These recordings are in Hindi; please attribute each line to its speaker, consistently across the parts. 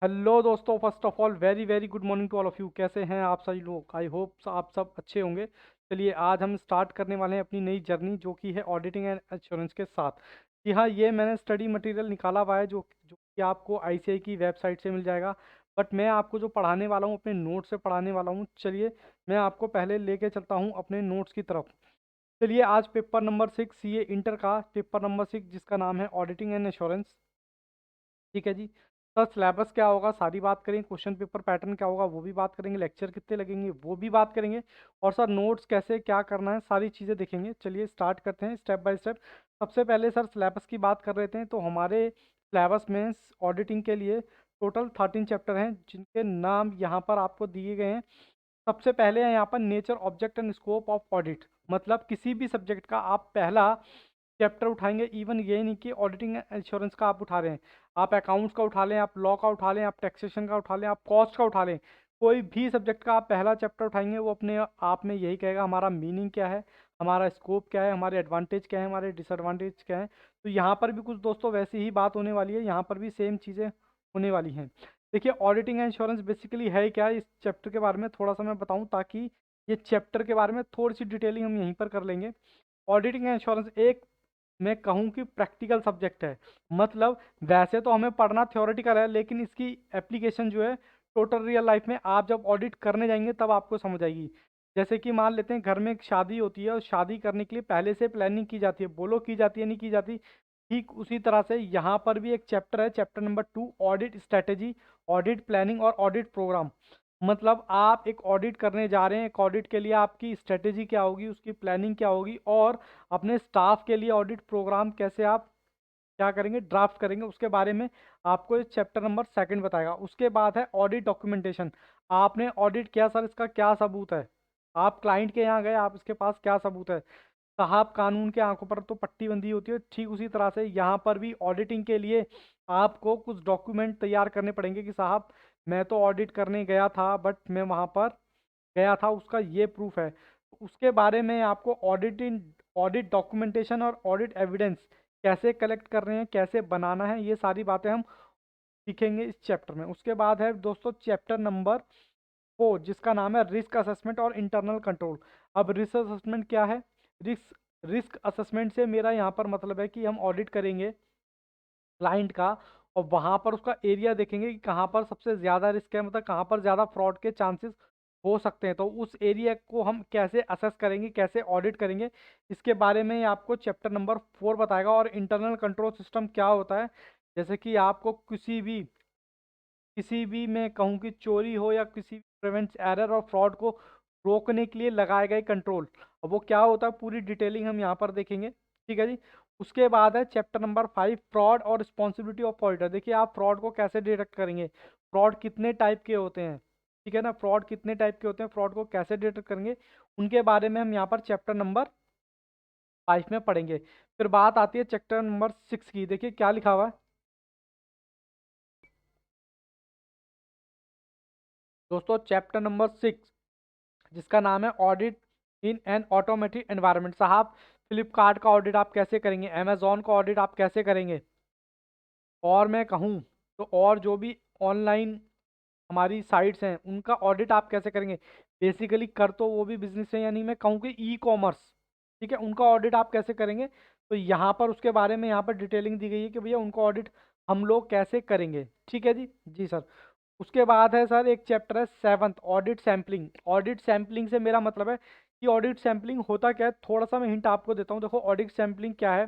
Speaker 1: हेलो दोस्तों, first of all very very good morning to all of you. कैसे हैं आप सभी लोग? आई होप आप सब अच्छे होंगे। चलिए आज हम स्टार्ट करने वाले हैं अपनी नई जर्नी, जो कि है ऑडिटिंग एंड इंश्योरेंस के साथ। जी हाँ, ये मैंने स्टडी मटेरियल निकाला हुआ है जो जो कि आपको आईसीआई की वेबसाइट से मिल जाएगा। बट मैं आपको जो पढ़ाने वाला हूँ अपने नोट्स से पढ़ाने वाला हूँ। चलिए मैं आपको पहले लेके चलता हूँ अपने नोट्स की तरफ। चलिए आज पेपर नंबर 6, ये इंटर का पेपर नंबर 6 जिसका नाम है ऑडिटिंग एंड इंश्योरेंस। ठीक है जी। सर सिलेबस क्या होगा सारी बात करेंगे, क्वेश्चन पेपर पैटर्न क्या होगा वो भी बात करेंगे, लेक्चर कितने लगेंगे वो भी बात करेंगे, और सर नोट्स कैसे क्या करना है सारी चीज़ें देखेंगे। चलिए स्टार्ट करते हैं स्टेप बाय स्टेप। सबसे पहले सर सिलेबस की बात कर रहे थे, तो हमारे सिलेबस में ऑडिटिंग के लिए टोटल 13 चैप्टर हैं, जिनके नाम यहाँ पर आपको दिए गए हैं। सबसे पहले है यहाँ पर nature object and scope of audit. मतलब किसी भी सब्जेक्ट का आप पहला चैप्टर उठाएंगे। इवन ये नहीं कि ऑडिटिंग इंश्योरेंस का आप उठा रहे हैं, आप अकाउंट्स का उठा लें, आप लॉ का उठा लें, आप टैक्सेशन का उठा लें, आप कॉस्ट का उठा लें, कोई भी सब्जेक्ट का आप पहला चैप्टर उठाएंगे वो अपने आप में यही कहेगा हमारा मीनिंग क्या है, हमारा स्कोप क्या है, हमारे एडवांटेज क्या है, हमारे डिसएडवांटेज क्या है। तो यहाँ पर भी कुछ दोस्तों वैसी ही बात होने वाली है, यहाँ पर भी सेम चीज़ें होने वाली हैं। देखिए ऑडिटिंग इंश्योरेंस बेसिकली है क्या, इस चैप्टर के बारे में थोड़ा सा मैं बताऊं, ताकि ये चैप्टर के बारे में थोड़ी सी डिटेलिंग हम यहीं पर कर लेंगे। ऑडिटिंग इंश्योरेंस एक, मैं कहूँ कि प्रैक्टिकल सब्जेक्ट है। मतलब वैसे तो हमें पढ़ना थ्योरेटिकल है, लेकिन इसकी एप्लीकेशन जो है टोटल रियल लाइफ में आप जब ऑडिट करने जाएंगे तब आपको समझ आएगी। जैसे कि मान लेते हैं घर में एक शादी होती है, और शादी करने के लिए पहले से प्लानिंग की जाती है, बोलो की जाती है नहीं की जाती। ठीक उसी तरह से यहाँ पर भी एक चैप्टर है, chapter number 2, audit strategy, audit planning और ऑडिट प्रोग्राम। मतलब आप एक ऑडिट करने जा रहे हैं, एक ऑडिट के लिए आपकी स्ट्रेटेजी क्या होगी, उसकी प्लानिंग क्या होगी, और अपने स्टाफ के लिए ऑडिट प्रोग्राम कैसे आप क्या करेंगे, ड्राफ्ट करेंगे, उसके बारे में आपको इस चैप्टर नंबर 2 बताएगा। उसके बाद है ऑडिट डॉक्यूमेंटेशन। आपने ऑडिट किया सर, इसका क्या सबूत है? आप क्लाइंट के यहाँ गए, आप इसके पास क्या सबूत है? साहब कानून के आंखों पर तो पट्टी बंधी होती है, ठीक उसी तरह से यहाँ पर भी ऑडिटिंग के लिए आपको कुछ डॉक्यूमेंट तैयार करने पड़ेंगे कि साहब मैं तो ऑडिट करने गया था, बट मैं वहाँ पर गया था, उसका ये प्रूफ है। उसके बारे में आपको ऑडिटिंग, ऑडिट डॉक्यूमेंटेशन और ऑडिट एविडेंस कैसे कलेक्ट कर रहे हैं, कैसे बनाना है, ये सारी बातें हम सीखेंगे इस चैप्टर में। उसके बाद है दोस्तों चैप्टर नंबर 4, जिसका नाम है रिस्क असेसमेंट और इंटरनल कंट्रोल। अब रिस्क असेसमेंट क्या है? रिस्क रिस्क असेसमेंट से मेरा यहाँ पर मतलब है कि हम ऑडिट करेंगे क्लाइंट का, और वहाँ पर उसका एरिया देखेंगे कि कहाँ पर सबसे ज़्यादा रिस्क है, मतलब कहाँ पर ज़्यादा फ्रॉड के चांसेस हो सकते हैं। तो उस एरिया को हम कैसे असेस करेंगे, कैसे ऑडिट करेंगे, इसके बारे में आपको चैप्टर नंबर 4 बताएगा। और इंटरनल कंट्रोल सिस्टम क्या होता है, जैसे कि आपको किसी भी मैं कहूँ कि चोरी हो या किसी प्रिवेंट्स एरर और फ्रॉड को रोकने के लिए लगाए गए कंट्रोल, अब वो क्या होता है पूरी डिटेलिंग हम यहाँ पर देखेंगे। ठीक है जी। उसके बाद है चैप्टर नंबर 5, फ्रॉड और रिस्पॉन्सिबिलिटी ऑफ ऑडिटर। देखिए आप फ्रॉड को कैसे डिटेक्ट करेंगे, फ्रॉड कितने टाइप के होते हैं, ठीक है ना, फ्रॉड कितने टाइप के होते हैं, फ्रॉड को कैसे डिटेक्ट करेंगे, उनके बारे में हम यहाँ पर चैप्टर नंबर 5 में पढ़ेंगे। फिर बात आती है चैप्टर नंबर 6 की। देखिए क्या लिखा हुआ है दोस्तों, चैप्टर नंबर 6 जिसका नाम है audit in an automatic environment. साहब फ्लिपकार्ट का ऑडिट आप कैसे करेंगे, अमेजोन का ऑडिट आप कैसे करेंगे, और मैं कहूँ तो और जो भी ऑनलाइन हमारी साइट्स हैं उनका ऑडिट आप कैसे करेंगे। बेसिकली कर तो वो भी बिजनेस है, यानी मैं कहूँ कि ई कॉमर्स, ठीक है, उनका ऑडिट आप कैसे करेंगे। तो यहाँ पर उसके बारे में यहाँ पर डिटेलिंग दी गई है कि भैया उनका ऑडिट हम लोग कैसे करेंगे। ठीक है जी, जी सर। उसके बाद है सर एक चैप्टर है 7th, audit sampling. Audit sampling से मेरा मतलब है कि ऑडिट सैम्पलिंग होता क्या है, थोड़ा सा मैं हिंट आपको देता हूँ। देखो ऑडिट सैम्पलिंग क्या है,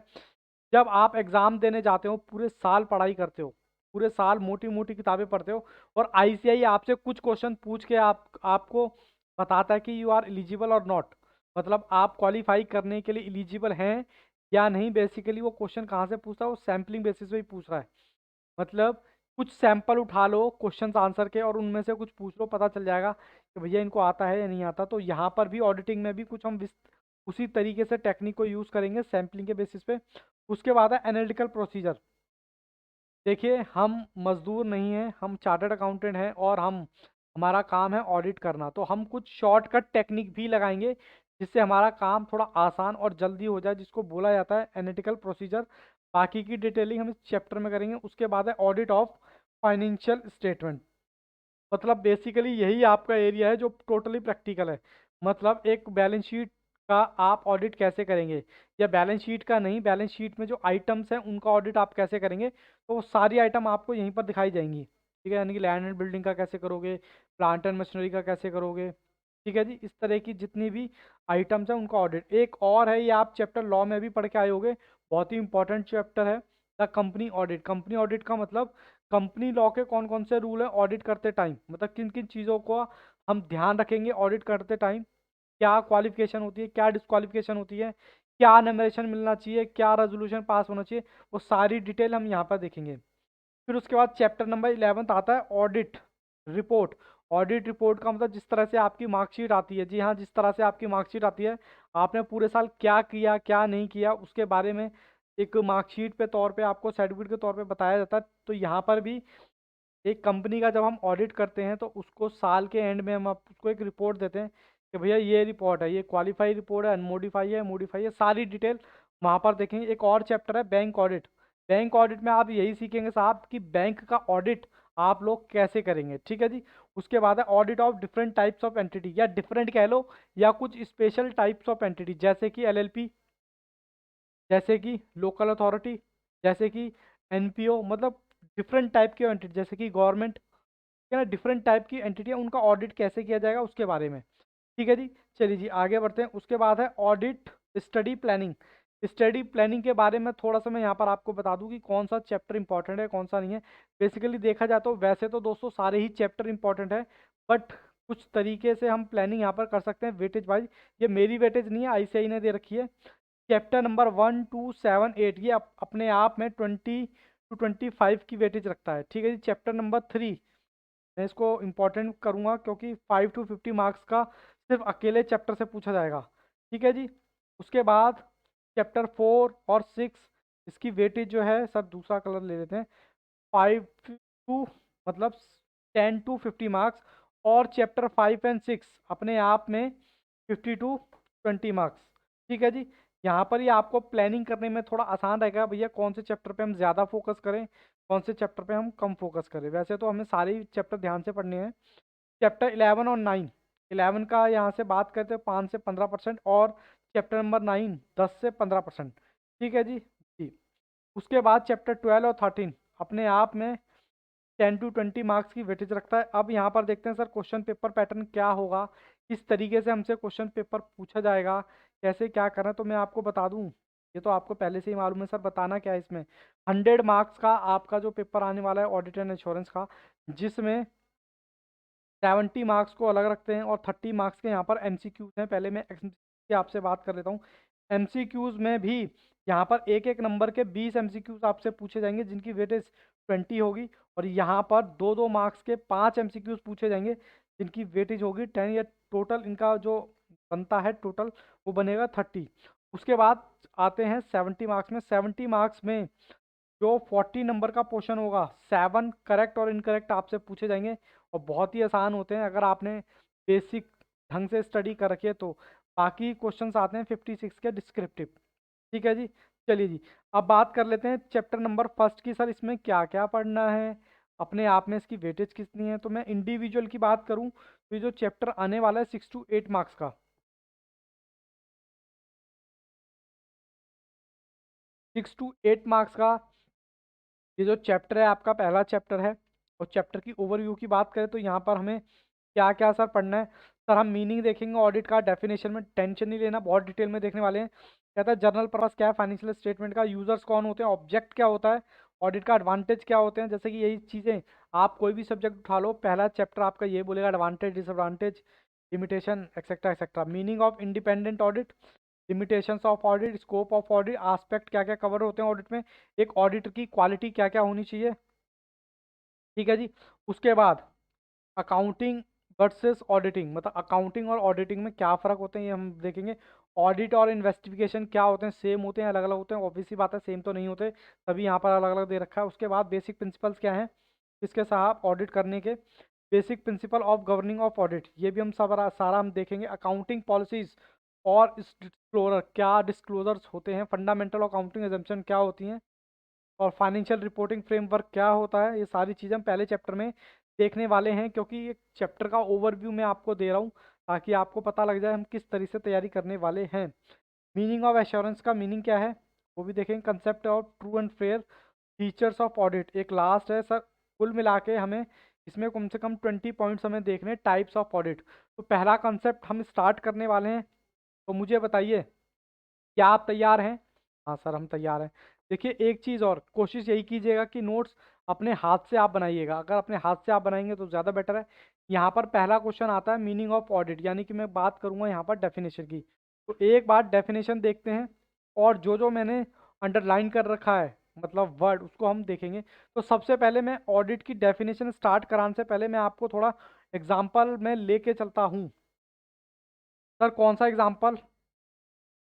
Speaker 1: जब आप एग्ज़ाम देने जाते हो, पूरे साल पढ़ाई करते हो, पूरे साल मोटी मोटी किताबें पढ़ते हो, और आईसीआई आपसे कुछ क्वेश्चन पूछ के आपको बताता है कि यू आर एलिजिबल और नॉट, मतलब आप क्वालिफाई करने के लिए एलिजिबल हैं या नहीं। बेसिकली वो क्वेश्चन कहाँ से पूछता है, वो सैम्पलिंग बेसिस पे ही पूछ रहा है। मतलब कुछ सैंपल उठा लो क्वेश्चन आंसर के, और उनमें से कुछ पूछ लो, पता चल जाएगा कि भैया इनको आता है या नहीं आता। तो यहाँ पर भी ऑडिटिंग में भी कुछ हम उसी तरीके से टेक्निक को यूज़ करेंगे सैम्पलिंग के बेसिस पे। उसके बाद है एनालिटिकल प्रोसीजर। देखिए हम मजदूर नहीं हैं, हम चार्टर्ड अकाउंटेंट हैं, और हमारा काम है ऑडिट करना। तो हम कुछ शॉर्टकट टेक्निक भी लगाएंगे जिससे हमारा काम थोड़ा आसान और जल्दी हो जाए, जिसको बोला जाता है एनालिटिकल प्रोसीजर। बाकी की डिटेलिंग हम इस चैप्टर में करेंगे। उसके बाद है ऑडिट ऑफ फाइनेंशियल स्टेटमेंट। मतलब बेसिकली यही आपका एरिया है जो टोटली प्रैक्टिकल है। मतलब एक बैलेंस शीट का आप ऑडिट कैसे करेंगे, या बैलेंस शीट का नहीं, बैलेंस शीट में जो आइटम्स हैं उनका ऑडिट आप कैसे करेंगे, तो वो सारी आइटम आपको यहीं पर दिखाई जाएंगी। ठीक है, यानी कि लैंड एंड बिल्डिंग का कैसे करोगे, प्लांट एंड मशीनरी का कैसे करोगे। ठीक है जी, इस तरह की जितनी भी आइटम्स हैं उनका ऑडिट। एक और है, ये आप चैप्टर लॉ में भी पढ़ के आए होगे, बहुत ही इंपॉर्टेंट चैप्टर है, the company audit. Company audit का मतलब कंपनी लॉ के कौन कौन से रूल हैं ऑडिट करते टाइम, मतलब किन किन चीज़ों को हम ध्यान रखेंगे ऑडिट करते टाइम, क्या क्वालिफिकेशन होती है, क्या डिस्क्वालिफिकेशन होती है, क्या नंबरेशन मिलना चाहिए, क्या रेजोल्यूशन पास होना चाहिए, वो सारी डिटेल हम यहाँ पर देखेंगे। फिर उसके बाद चैप्टर नंबर 11 आता है ऑडिट रिपोर्ट। ऑडिट रिपोर्ट का मतलब जिस तरह से आपकी मार्कशीट आती है, जी हाँ, जिस तरह से आपकी मार्कशीट आती है, आपने पूरे साल क्या किया क्या नहीं किया उसके बारे में एक मार्कशीट पे तौर पे आपको सर्टिफिकेट के तौर पे बताया जाता है। तो यहाँ पर भी एक कंपनी का जब हम ऑडिट करते हैं तो उसको साल के एंड में हम उसको एक रिपोर्ट देते हैं कि भैया ये रिपोर्ट है, ये क्वालिफाई रिपोर्ट है, अनमोडिफाई है, मोडिफाई है, सारी डिटेल वहाँ पर देखेंगे। एक और चैप्टर है बैंक ऑडिट। बैंक ऑडिट में आप यही सीखेंगे साहब कि बैंक का ऑडिट आप लोग कैसे करेंगे। ठीक है जी। उसके बाद है audit of different types of entity, या डिफरेंट कह लो, या कुछ स्पेशल टाइप्स ऑफ एंटिटी, जैसे कि एलएलपी, जैसे कि लोकल अथॉरिटी, जैसे कि एनपीओ, मतलब डिफरेंट टाइप के एंटिटी, जैसे कि गवर्नमेंट, है ना, डिफरेंट टाइप की एंटिटी है, उनका ऑडिट कैसे किया जाएगा उसके बारे में। ठीक है जी। चलिए जी आगे बढ़ते हैं। उसके बाद है audit study planning. Study planning के बारे में थोड़ा सा मैं यहाँ पर आपको बता दूं कि कौन सा चैप्टर इंपॉर्टेंट है कौन सा नहीं है। बेसिकली देखा जाए तो वैसे तो दोस्तों सारे ही चैप्टर इंपॉर्टेंट है, बट कुछ तरीके से हम प्लानिंग यहाँ पर कर सकते हैं वेटेज वाइज। ये मेरी वेटेज नहीं है, आईसीआई ने दे रखी है। चैप्टर नंबर 1, 2, 7, 8 ये अपने आप में 20 to 25 की वेटेज रखता है। ठीक है जी। चैप्टर नंबर 3 मैं इसको इम्पोर्टेंट करूँगा क्योंकि 5 to 50 मार्क्स का सिर्फ अकेले चैप्टर से पूछा जाएगा। ठीक है जी। उसके बाद चैप्टर 4 और 6 इसकी वेटेज जो है, सर दूसरा कलर ले लेते हैं, 5 to मतलब 10 to 50 मार्क्स। और चैप्टर 5 and 6 अपने आप में 50 to 20 मार्क्स। ठीक है जी। यहाँ पर ही आपको प्लानिंग करने में थोड़ा आसान रहेगा भैया कौन से चैप्टर पे हम ज़्यादा फोकस करें, कौन से चैप्टर पे हम कम फोकस करें। वैसे तो हमें सारे ही चैप्टर ध्यान से पढ़ने हैं। चैप्टर 11 और 9, 11 का यहाँ से बात करते हैं 5 से 15%, और चैप्टर नंबर 9 10 से 15%। ठीक है जी जी। उसके बाद चैप्टर 12 और 13 अपने आप में 10 to 20 मार्क्स की वेटेज रखता है। अब यहाँ पर देखते हैं सर क्वेश्चन पेपर पैटर्न क्या होगा, किस तरीके से हमसे क्वेश्चन पेपर पूछा जाएगा, कैसे क्या करना है। तो मैं आपको बता दूँ, ये तो आपको पहले से ही मालूम है सर, बताना क्या है इसमें। 100 मार्क्स का आपका जो पेपर आने वाला है ऑडिट एंड इंश्योरेंस का, जिसमें 70 मार्क्स को अलग रखते हैं और 30 मार्क्स के यहाँ पर एमसीक्यूज हैं। पहले मैं की आपसे बात कर लेता हूँ। एमसीक्यूज में भी यहाँ पर एक एक नंबर के 20 एमसीक्यूज आपसे पूछे जाएंगे जिनकी वेटेज 20 होगी, और यहाँ पर 2-2 मार्क्स के 5 एमसीक्यूज पूछे जाएंगे जिनकी वेटेज होगी 10, या टोटल इनका जो बनता है टोटल वो बनेगा 30। उसके बाद आते हैं 70 मार्क्स में। 70 मार्क्स में जो 40 नंबर का पोर्शन होगा, 7 करेक्ट और इनकरेक्ट आपसे पूछे जाएंगे, और बहुत ही आसान होते हैं अगर आपने बेसिक ढंग से स्टडी कर रखी है तो। बाकी क्वेश्चंस आते हैं 56 के डिस्क्रिप्टिव। ठीक है जी। चलिए जी, अब बात कर लेते हैं चैप्टर नंबर फर्स्ट की। सर इसमें क्या क्या पढ़ना है, अपने आप में इसकी वेटेज कितनी है। तो मैं इंडिविजुअल की बात करूँ तो ये जो चैप्टर आने वाला है 6 to 8 मार्क्स का, 6 to 8 मार्क्स का ये जो चैप्टर है आपका पहला चैप्टर है। और चैप्टर की ओवरव्यू की बात करें तो यहाँ पर हमें क्या क्या सर पढ़ना है। सर हम मीनिंग देखेंगे ऑडिट का, डेफिनेशन में टेंशन नहीं लेना, बहुत डिटेल में देखने वाले हैं। कहता है जर्नल पर्पस क्या है फाइनेंशियल स्टेटमेंट का, यूजर्स कौन होते हैं, ऑब्जेक्ट क्या होता है, ऑडिट का एडवांटेज क्या होते हैं। जैसे कि यही चीज़ें आप कोई भी सब्जेक्ट उठा लो, पहला चैप्टर आपका ये बोलेगा advantage, disadvantage, limitation, etcetera etcetera. Meaning of independent audit, limitations of audit, scope of audit, aspect क्या क्या कवर होते हैं ऑडिट में, एक ऑडिटर की क्वालिटी क्या क्या होनी चाहिए। ठीक है जी। उसके बाद अकाउंटिंग वर्सेस ऑडिटिंग, मतलब अकाउंटिंग और ऑडिटिंग में क्या फ़र्क होते हैं ये हम देखेंगे। ऑडिट और इन्वेस्टिगेशन क्या होते हैं, सेम होते हैं अलग अलग होते हैं, ऑब्वियस सी बात है सेम तो नहीं होते, तभी यहाँ पर अलग अलग दे रखा है। उसके बाद बेसिक प्रिंसिपल्स क्या हैं इसके साथ ऑडिट करने के, basic principle of governing of audit ये भी हम सारा हम देखेंगे। अकाउंटिंग पॉलिसीज और डिस्क्लोजर क्या डिस्क्लोजर्स होते हैं, फंडामेंटल अकाउंटिंग एजम्पशन क्या होती हैं, और फाइनेंशियल रिपोर्टिंग फ्रेमवर्क क्या होता है, ये सारी चीज़ें हम पहले चैप्टर में देखने वाले हैं, क्योंकि ये चैप्टर का ओवरव्यू मैं आपको दे रहा हूँ ताकि आपको पता लग जाए हम किस तरीके से तैयारी करने वाले हैं। मीनिंग ऑफ एश्योरेंस का मीनिंग क्या है वो भी देखेंगे। Concept of true and fair, features of audit एक लास्ट है सर। कुल मिला के हमें इसमें कम से कम 20 पॉइंट्स हमें देखने। टाइप्स ऑफ ऑडिट, तो पहला कंसेप्ट हम स्टार्ट करने वाले हैं, तो मुझे बताइए क्या आप तैयार हैं? हाँ सर हम तैयार हैं। देखिए एक चीज़ और, कोशिश यही कीजिएगा कि नोट्स अपने हाथ से आप बनाइएगा। अगर अपने हाथ से आप बनाएंगे तो ज़्यादा बेटर है। यहाँ पर पहला क्वेश्चन आता है मीनिंग ऑफ ऑडिट, यानी कि मैं बात करूँगा यहाँ पर डेफिनेशन की। तो एक बार डेफिनेशन देखते हैं, और जो जो मैंने अंडरलाइन कर रखा है मतलब वर्ड, उसको हम देखेंगे। तो सबसे पहले मैं ऑडिट की डेफिनेशन स्टार्ट कराने से पहले मैं आपको थोड़ा एग्जाम्पल में लेके चलता हूँ। सर कौन सा एग्जाम्पल?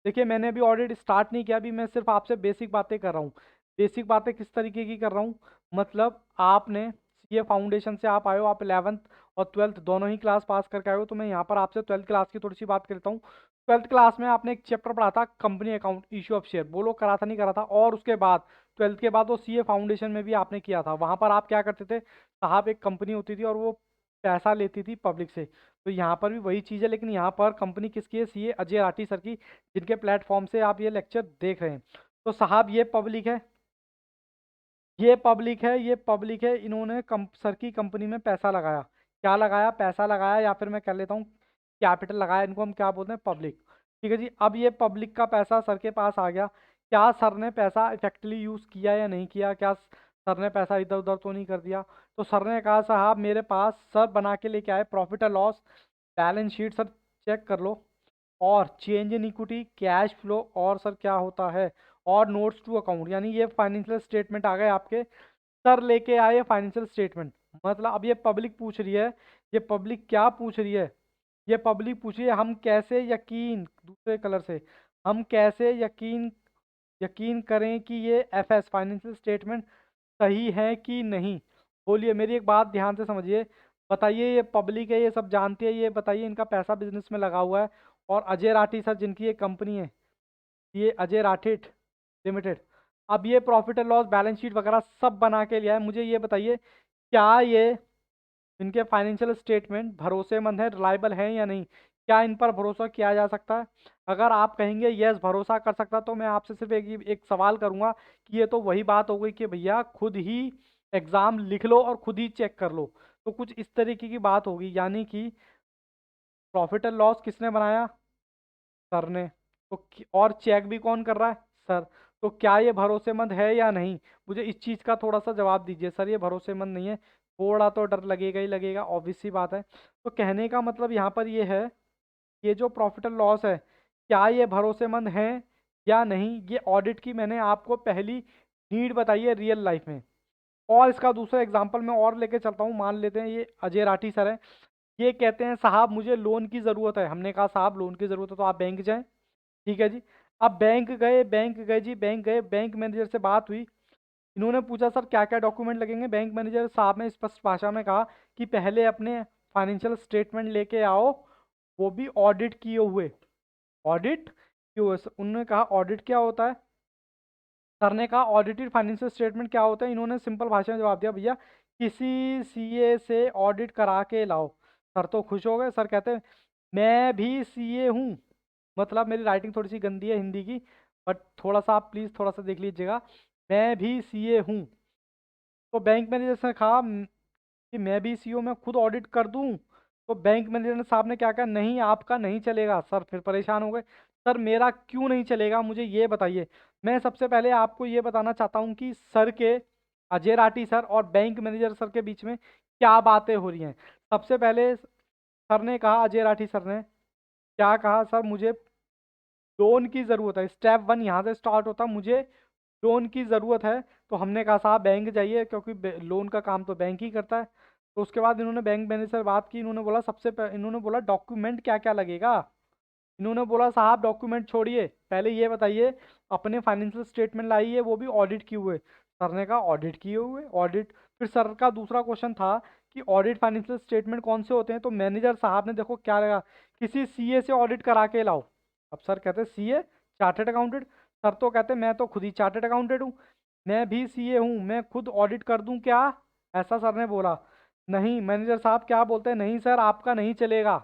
Speaker 1: देखिए मैंने अभी ऑडिट स्टार्ट नहीं किया, अभी मैं सिर्फ आपसे बेसिक बातें कर रहा हूँ। बेसिक बातें किस तरीके की कर रहा हूँ, मतलब आपने ये फाउंडेशन से आप आए हो, आप 11th और 12th दोनों ही क्लास पास करके आए हो, तो मैं यहाँ पर आपसे 12th क्लास की थोड़ी सी बात करता हूँ। 12th क्लास में आपने एक चैप्टर पढ़ा था company account, issue of share, बोलो करा था नहीं करा था? और उसके बाद 12th के बाद वो सीए फाउंडेशन में भी आपने किया था। वहाँ पर आप क्या करते थे साहब, एक कंपनी होती थी और वो पैसा लेती थी पब्लिक से। तो यहाँ पर भी वही चीज़ है, लेकिन यहाँ पर कंपनी किसकी है? सीए अजय राठी सर की, जिनके प्लेटफॉर्म से आप ये लेक्चर देख रहे हैं। तो साहब ये पब्लिक है, ये पब्लिक है, ये पब्लिक है। इन्होंने सर की कंपनी में पैसा लगाया। क्या लगाया? पैसा लगाया, या फिर मैं कह लेता हूँ कैपिटल लगाया। इनको हम क्या बोलते हैं? पब्लिक। ठीक है जी। अब ये पब्लिक का पैसा सर के पास आ गया। क्या सर ने पैसा इफेक्टिवली यूज़ किया या नहीं किया? क्या सर ने पैसा इधर उधर तो नहीं कर दिया? तो सर ने कहा साहब मेरे पास, सर बना के लेके आए प्रॉफिट और loss balance sheet, sir check कर लो, और change in equity, cash flow, और सर क्या होता है, और नोट्स टू अकाउंट, यानी ये फाइनेंशियल स्टेटमेंट आ गए आपके। सर लेके आए फाइनेंशियल स्टेटमेंट। मतलब अब ये पब्लिक पूछ रही है, ये पब्लिक क्या पूछ रही है? ये पब्लिक पूछ रही है हम कैसे यकीन, दूसरे कलर से, हम कैसे यकीन यकीन करें कि ये एफएस फाइनेंशियल स्टेटमेंट सही है कि नहीं? बोलिए, मेरी एक बात ध्यान से समझिए। बताइए, ये पब्लिक है, ये सब जानती है, ये बताइए इनका पैसा बिजनेस में लगा हुआ है। और अजय राठी सर जिनकी ये कंपनी है, ये अजय राठिट लिमिटेड, अब ये profit and loss balance sheet वगैरह सब बना के लिया है। मुझे ये बताइए क्या ये इनके फाइनेंशियल स्टेटमेंट भरोसेमंद है, रिलायबल है या नहीं? क्या इन पर भरोसा किया जा सकता है? अगर आप कहेंगे यस भरोसा कर सकता, तो मैं आपसे सिर्फ एक सवाल करूंगा कि ये तो वही बात हो गई कि भैया खुद ही एग्ज़ाम लिख लो और खुद ही चेक कर लो। तो कुछ इस तरीके की बात होगी, यानी कि प्रॉफिट एंड लॉस किसने बनाया? सर ने। तो और चेक भी कौन कर रहा है? सर। तो क्या ये भरोसेमंद है या नहीं? मुझे इस चीज़ का थोड़ा सा जवाब दीजिए। सर ये भरोसेमंद नहीं है, थोड़ा तो डर लगेगा ही लगेगा, ऑब्वियस सी बात है। तो कहने का मतलब यहाँ पर ये है, ये जो प्रॉफिट एंड लॉस है, क्या ये भरोसेमंद है या नहीं? ये ऑडिट की मैंने आपको पहली नीड बताई है रियल लाइफ में। और इसका दूसरा एग्जाम्पल मैं और लेके चलता हूँ। मान लेते हैं ये अजय राठी सर है, ये कहते हैं साहब मुझे लोन की ज़रूरत है। हमने कहा साहब लोन की ज़रूरत है तो आप बैंक जाएं। ठीक है जी। अब बैंक गए जी, बैंक गए, बैंक मैनेजर से बात हुई। इन्होंने पूछा सर क्या क्या डॉक्यूमेंट लगेंगे? बैंक मैनेजर साहब ने स्पष्ट भाषा में कहा कि पहले अपने फाइनेंशियल स्टेटमेंट लेके आओ, वो भी ऑडिट किए हुए। ऑडिट किए हुए। उन्होंने कहा ऑडिट क्या होता है? सर ने कहा ऑडिटेड फाइनेंशियल स्टेटमेंट क्या होता है? इन्होंने सिंपल भाषा में जवाब दिया भैया किसी सीए से ऑडिट करा के लाओ। सर तो खुश हो गए। सर कहते हैं मैं भी सीए हूँ। मतलब मेरी राइटिंग थोड़ी सी गंदी है हिंदी की, बट थोड़ा सा आप प्लीज़ थोड़ा सा देख लीजिएगा। मैं भी सीए हूँ। तो बैंक मैनेजर ने कहा कि मैं भी सीईओ, मैं खुद ऑडिट कर दूं? तो बैंक मैनेजर ने साहब ने क्या कहा, नहीं आपका नहीं चलेगा। सर फिर परेशान हो गए। सर मेरा क्यों नहीं चलेगा, मुझे ये बताइए। मैं सबसे पहले आपको ये बताना चाहता हूँ कि सर के, अजय राठी सर और बैंक मैनेजर सर के बीच में क्या बातें हो रही हैं। सबसे पहले सर ने कहा, अजय राठी सर ने क्या कहा, सर मुझे लोन की ज़रूरत है। स्टेप वन यहाँ से स्टार्ट होता, मुझे लोन की ज़रूरत है। तो हमने कहा साहब बैंक जाइए, क्योंकि लोन का काम तो बैंक ही करता है। तो उसके बाद इन्होंने बैंक मैनेजर से बात की। इन्होंने बोला इन्होंने बोला डॉक्यूमेंट क्या क्या लगेगा? इन्होंने बोला साहब डॉक्यूमेंट छोड़िए, पहले ये बताइए अपने फाइनेंशियल स्टेटमेंट लाइए, वो भी ऑडिट किए हुए। सर ने कहा ऑडिट किए हुए, ऑडिट। फिर सर का दूसरा क्वेश्चन था कि ऑडिट फाइनेंशियल स्टेटमेंट कौन से होते हैं? तो मैनेजर साहब ने देखो क्या लगा, किसी सीए से ऑडिट करा के लाओ। अब सर कहते हैं सीए चार्टेड अकाउंटेंट। सर तो कहते हैं मैं तो खुद ही चार्टेड अकाउंटेंट हूँ। मैं भी सीए हूँ, मैं खुद ऑडिट कर दूं क्या? ऐसा सर ने बोला। नहीं, मैनेजर साहब क्या बोलते हैं, नहीं सर आपका नहीं चलेगा।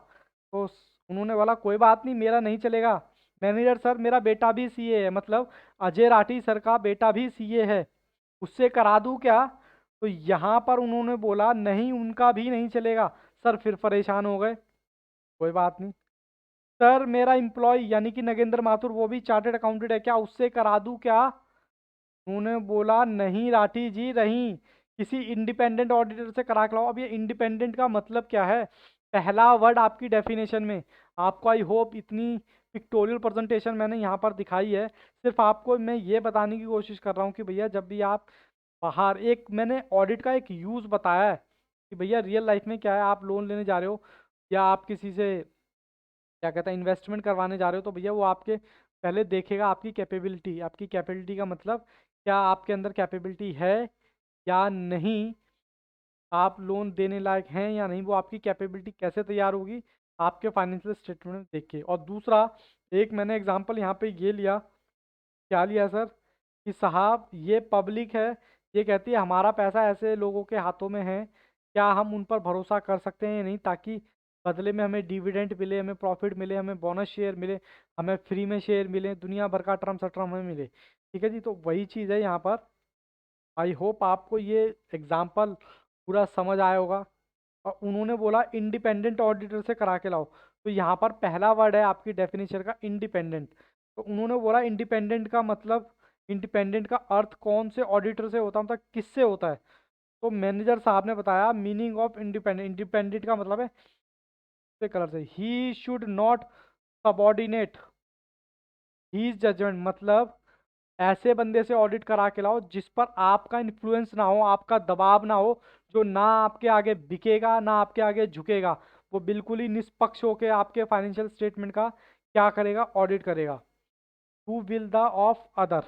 Speaker 1: तो उन्होंने बोला कोई बात नहीं, मेरा नहीं चलेगा। मैनेजर सर मेरा बेटा भी सीए है, मतलब अजय राठी सर का बेटा भी सीए है, उससे करा दूं क्या? तो यहाँ पर उन्होंने बोला नहीं उनका भी नहीं चलेगा। सर फिर परेशान हो गए। कोई बात नहीं सर, मेरा एम्प्लॉय यानी कि नगेंद्र माथुर वो भी चार्टर्ड अकाउंटेंट है, क्या उससे करा दूं क्या? उन्होंने बोला नहीं राठी जी नहीं, किसी इंडिपेंडेंट ऑडिटर से करा के लाओ। अब ये इंडिपेंडेंट का मतलब क्या है? पहला वर्ड आपकी डेफिनेशन में, आपको आई होप इतनी पिक्टोरियल प्रेजेंटेशन मैंने यहाँ पर दिखाई है, सिर्फ आपको मैं ये बताने की कोशिश कर रहा हूँ कि भैया जब भी आप बाहर, एक मैंने ऑडिट का एक यूज़ बताया है कि भैया रियल लाइफ में क्या है, आप लोन लेने जा रहे हो या आप किसी से क्या कहता है इन्वेस्टमेंट करवाने जा रहे हो, तो भैया वो आपके पहले देखेगा आपकी कैपेबिलिटी। आपकी कैपेबिलिटी का मतलब क्या आपके अंदर कैपेबिलिटी है या नहीं, आप लोन देने लायक हैं या नहीं, वो आपकी कैपेबिलिटी कैसे तैयार होगी? आपके फाइनेंशियल स्टेटमेंट में देख के। और दूसरा, एक मैंने एग्जांपल यहाँ पे ये लिया, क्या लिया सर, कि साहब ये पब्लिक है, ये कहती है हमारा पैसा ऐसे लोगों के हाथों में है, क्या हम उन पर भरोसा कर सकते हैं या नहीं, ताकि बदले में हमें डिविडेंड मिले, हमें प्रॉफिट मिले, हमें बोनस शेयर मिले, हमें फ्री में शेयर मिले, दुनिया भर का टर्म सट्रम हमें मिले। ठीक है जी, तो वही चीज़ है यहाँ पर। आई होप आपको ये एग्जाम्पल पूरा समझ आया होगा। और उन्होंने बोला इंडिपेंडेंट ऑडिटर से करा के लाओ, तो यहाँ पर पहला वर्ड है आपकी डेफिनेशन का इंडिपेंडेंट। तो उन्होंने बोला इंडिपेंडेंट का मतलब, इंडिपेंडेंट का अर्थ कौन से ऑडिटर से होता है, मतलब किससे होता है? तो मैनेजर साहब ने बताया मीनिंग ऑफ इंडिपेंडेंट, इंडिपेंडेंट का मतलब है कलर से, he should not subordinate his judgement, मतलब ऐसे बंदे से ऑडिट करा के लाओ जिस पर आपका इन्फ्लुएंस ना हो, आपका दबाव ना हो, जो ना आपके आगे बिकेगा ना आपके आगे झुकेगा, वो बिल्कुल ही निष्पक्ष होकर आपके फाइनेंशियल स्टेटमेंट का क्या करेगा, ऑडिट करेगा। To will the of other,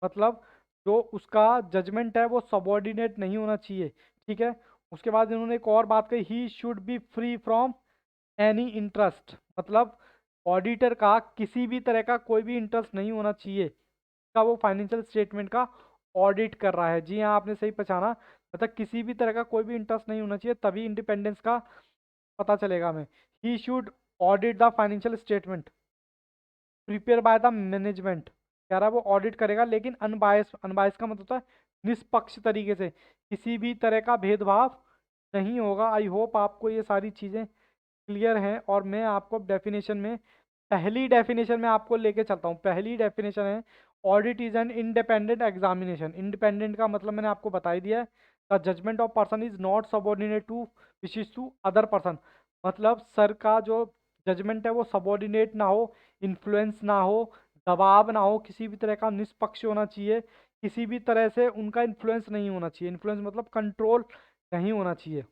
Speaker 1: मतलब जो उसका जजमेंट है वो सबॉर्डिनेट नहीं होना चाहिए। ठीक है। उसके बाद इन्होंने एक और बात कही, he should be free from any interest, मतलब ऑडिटर का किसी भी तरह का कोई भी इंटरेस्ट नहीं होना चाहिए का वो फाइनेंशियल स्टेटमेंट का ऑडिट कर रहा है। जी हाँ, आपने सही पहचाना, मतलब किसी भी तरह का कोई भी इंटरेस्ट नहीं होना चाहिए, तभी इंडिपेंडेंस का पता चलेगा हमें। He should audit the financial statement prepare by the management, कह रहा है वो ऑडिट करेगा लेकिन अनबायस, अनबायस का मतलब होता है निष्पक्ष तरीके से, किसी भी तरह का भेदभाव नहीं होगा। आई होप आपको ये सारी चीज़ें क्लियर हैं। और मैं आपको डेफिनेशन में, पहली डेफिनेशन में आपको लेके चलता हूँ। पहली डेफिनेशन है audit is an independent examination. Independent का मतलब मैंने आपको बता ही दिया है, the judgement of person is not subordinate to विशेष टू अदर पर्सन, मतलब सर का जो जजमेंट है वो सबॉर्डिनेट ना हो, इन्फ्लुएंस ना हो, दबाव ना हो, किसी भी तरह का निष्पक्ष होना चाहिए, किसी भी तरह से उनका इन्फ्लुएंस नहीं होना चाहिए। इन्फ्लुएंस मतलब कंट्रोल नहीं होना चाहिए।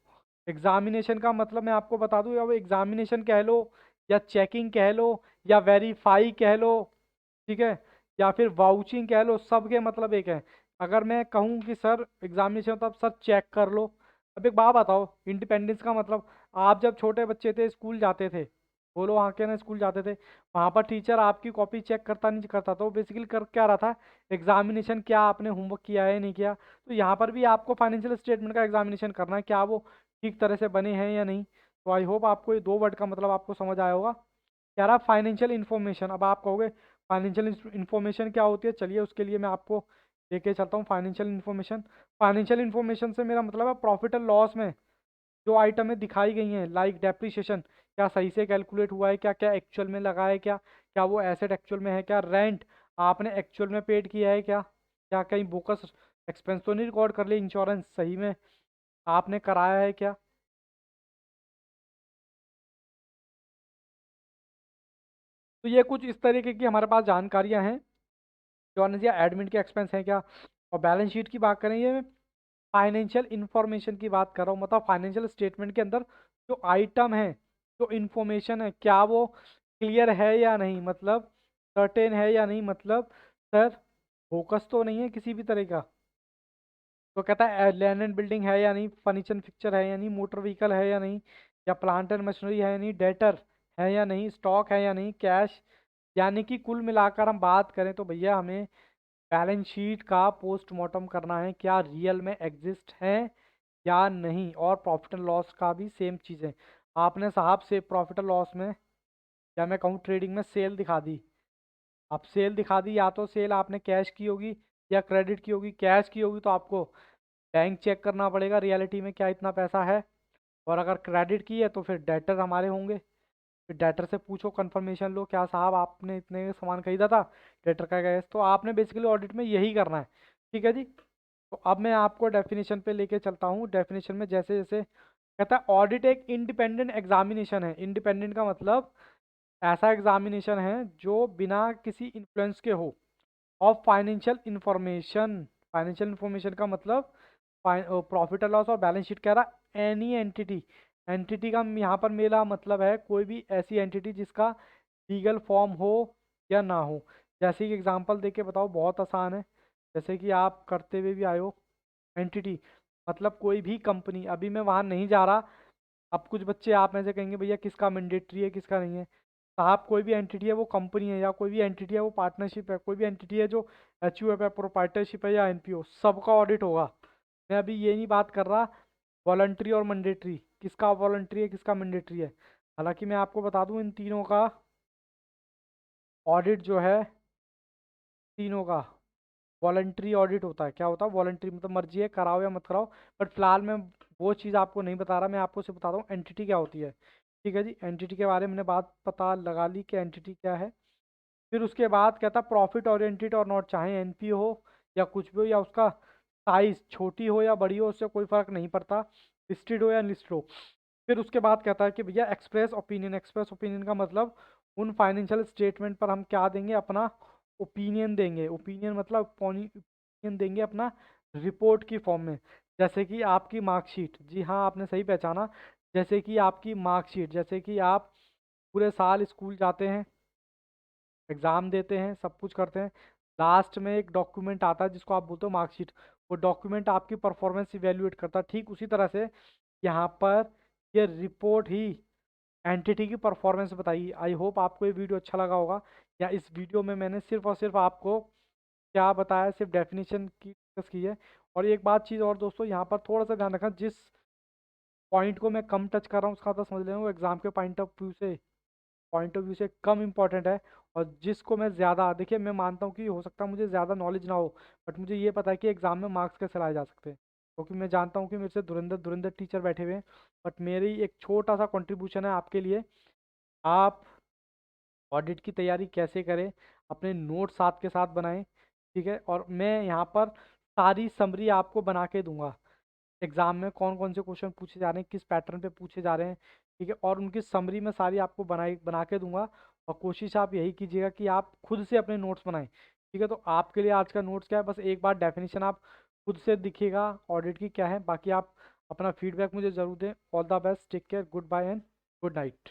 Speaker 1: एग्जामिनेशन का मतलब मैं आपको बता दूं, या वो एग्जामिनेशन कह लो या चेकिंग कह लो या वेरीफाई कह लो, ठीक है, या फिर वाउचिंग कह लो, सब के मतलब एक है। अगर मैं कहूँ कि सर एग्जामिनेशन, तब सर चेक कर लो। अब एक बात बताओ, इंडिपेंडेंस का मतलब, आप जब छोटे बच्चे थे स्कूल जाते थे, बोलो हाँ के ना, स्कूल जाते थे, वहाँ पर टीचर आपकी कॉपी चेक करता नहीं करता, तो बेसिकली कर क्या रहा था, एग्जामिनेशन, क्या आपने होमवर्क किया है नहीं किया। तो यहाँ पर भी आपको फाइनेंशियल स्टेटमेंट का एग्जामिनेशन करना है, क्या वो ठीक तरह से बने हैं या नहीं। तो आई होप आपको ये दो वर्ड का मतलब आपको समझ आया होगा। कह रहा फाइनेंशियल इन्फॉर्मेशन। अब आप कहोगे फाइनेंशियल इन्फॉर्मेशन क्या होती है, चलिए उसके लिए मैं आपको लेके चलता हूँ फाइनेंशियल इन्फॉर्मेशन। फाइनेंशियल इन्फॉर्मेशन से मेरा मतलब है प्रॉफिट एंड लॉस में जो आइटमें दिखाई गई हैं, लाइक डेप्रिसिएशन, क्या सही से कैलकुलेट हुआ है, क्या क्या एक्चुअल में लगा है, क्या क्या वो एसेट एक्चुअल में है, क्या रेंट आपने एक्चुअल में पेड किया है, क्या क्या कहीं बोकस एक्सपेंस तो नहीं रिकॉर्ड कर लिया, इंश्योरेंस सही में आपने कराया है क्या। तो ये कुछ इस तरीके की हमारे पास जानकारियां हैं जो आने दिया, एडमिन के एक्सपेंस हैं क्या। और बैलेंस शीट की बात करें, ये फाइनेंशियल इंफॉर्मेशन की बात कर रहा हूँ, मतलब फाइनेंशियल स्टेटमेंट के अंदर जो आइटम है, जो इंफॉर्मेशन है, क्या वो क्लियर है या नहीं, मतलब सर्टेन है या नहीं, मतलब सर फोकस तो नहीं है किसी भी तरह का। तो कहता है लैंड एंड बिल्डिंग है या नहीं, फर्नीचर फिक्चर है या नहीं, मोटर व्हीकल है या नहीं, या प्लांट एंड मशीनरी है या नहीं, डेटर है या नहीं, स्टॉक है या नहीं, कैश, यानी कि कुल मिलाकर हम बात करें तो भैया हमें बैलेंस शीट का पोस्टमार्टम करना है, क्या रियल में एग्जिस्ट है या नहीं। और प्रॉफिट एंड लॉस का भी सेम चीज़ है। आपने साहब से प्रॉफिट एंड लॉस में, या मैं कहूँ ट्रेडिंग में, सेल दिखा दी। अब सेल दिखा दी, या तो सेल आपने कैश की होगी या क्रेडिट की होगी। कैश की होगी तो आपको बैंक चेक करना पड़ेगा रियलिटी में क्या इतना पैसा है। और अगर क्रेडिट की है तो फिर डेटर हमारे होंगे। फिर डेटर से पूछो, कंफर्मेशन लो, क्या साहब आपने इतने का सामान खरीदा था, डेटर का गैस। तो आपने बेसिकली ऑडिट में यही करना है। ठीक है जी। तो अब मैं आपको डेफिनेशन पे लेके चलता हूँ। डेफिनेशन में जैसे जैसे कहता है, ऑडिट एक इंडिपेंडेंट एग्जामिनेशन है। इंडिपेंडेंट का मतलब ऐसा एग्जामिनेशन है जो बिना किसी इन्फ्लुएंस के हो, of financial information. Financial information का मतलब प्रॉफिट एंड लॉस और बैलेंस शीट कह रहा एनी एंटिटी। एंटिटी का यहाँ पर मेरा मतलब है कोई भी ऐसी एंटिटी जिसका लीगल फॉर्म हो या ना हो। जैसे कि एग्जांपल देके बताओ, बहुत आसान है। जैसे कि आप करते हुए भी आए हो। एंटिटी मतलब कोई भी कंपनी, अभी मैं वहाँ नहीं जा रहा। अब कुछ बच्चे आप में से कहेंगे भैया किसका मैंडेटरी है किसका नहीं है। साहब कोई भी एंटिटी है वो कंपनी है, या कोई भी एंटिटी है वो पार्टनरशिप है, कोई भी एंटिटी है जो एचयूएफ है, प्रोप्राइटरशिप है या एनपीओ, सबका ऑडिट होगा। मैं अभी ये नहीं बात कर रहा वॉलंटरी और मैंडेटरी, किसका वॉलंटरी है किसका मैंडेटरी है। हालांकि मैं आपको बता दूं इन तीनों का ऑडिट जो है, तीनों का वॉलंटरी ऑडिट होता है। क्या होता है वॉलंटरी मतलब मर्जी है कराओ या मत कराओ। बट फिलहाल मैं वो चीज़ आपको नहीं बता रहा, मैं आपको सिर्फ बता रहा हूँ एंटिटी क्या होती है। ठीक है जी, एंटिटी के बारे में मैंने बात पता लगा ली कि एंटिटी क्या है। फिर उसके बाद कहता प्रॉफिट ओरिएंटेड और नॉट, चाहे एनपीओ हो या कुछ भी हो, या उसका साइज छोटी हो या बड़ी हो, उससे कोई फर्क नहीं पड़ता, लिस्टेड हो या लिस्टेड हो। फिर उसके बाद कहता है कि भैया एक्सप्रेस ओपिनियन। एक्सप्रेस ओपिनियन का मतलब उन फाइनेंशियल स्टेटमेंट पर हम क्या देंगे, अपना ओपिनियन देंगे। ओपिनियन मतलब ओपिनियन देंगे अपना रिपोर्ट की फॉर्म में। जैसे कि आपकी मार्कशीट, जी हाँ आपने सही पहचाना, जैसे कि आपकी मार्कशीट, जैसे कि आप पूरे साल स्कूल जाते हैं, एग्ज़ाम देते हैं, सब कुछ करते हैं, लास्ट में एक डॉक्यूमेंट आता है जिसको आप बोलते हो मार्कशीट। वो डॉक्यूमेंट आपकी परफॉर्मेंस इवेल्युएट करता है। ठीक उसी तरह से यहाँ पर ये रिपोर्ट ही एंटिटी की परफॉर्मेंस बताइए। आई होप आपको ये वीडियो अच्छा लगा होगा, या इस वीडियो में मैंने सिर्फ और सिर्फ आपको क्या बताया, सिर्फ डेफिनेशन की डिस्कस की है। और एक बात चीज़ और दोस्तों, यहाँ पर थोड़ा सा ध्यान रखना, जिस पॉइंट को मैं कम टच कर रहा हूँ उसका तो समझ लेना वो एग्जाम के पॉइंट ऑफ व्यू से कम इंपॉर्टेंट है। और जिसको मैं ज़्यादा, देखिए मैं मानता हूँ कि हो सकता है मुझे ज़्यादा नॉलेज ना हो, बट मुझे ये पता है कि एग्जाम में मार्क्स कैसे लाए जा सकते हैं, क्योंकि मैं जानता हूँ कि मेरे से धुरंधर धुरंधर टीचर बैठे हुए हैं। बट मेरी एक छोटा सा कंट्रीब्यूशन है आपके लिए। आप ऑडिट की तैयारी कैसे करें, अपने नोट साथ के साथ बनाएं। ठीक है, और मैं यहाँ पर सारी समरी आपको बना के दूंगा, एग्जाम में कौन कौन से क्वेश्चन पूछे जा रहे हैं, किस पैटर्न पे पूछे जा रहे हैं। ठीक है, और उनकी समरी मैं सारी आपको बना के दूंगा। और कोशिश आप यही कीजिएगा कि आप खुद से अपने नोट्स बनाएं। ठीक है, तो आपके लिए आज का नोट्स क्या है, बस एक बार डेफिनेशन आप खुद से दिखिएगा ऑडिट की क्या है। बाकी आप अपना फीडबैक मुझे ज़रूर दें। All the best, take care, goodbye and good night.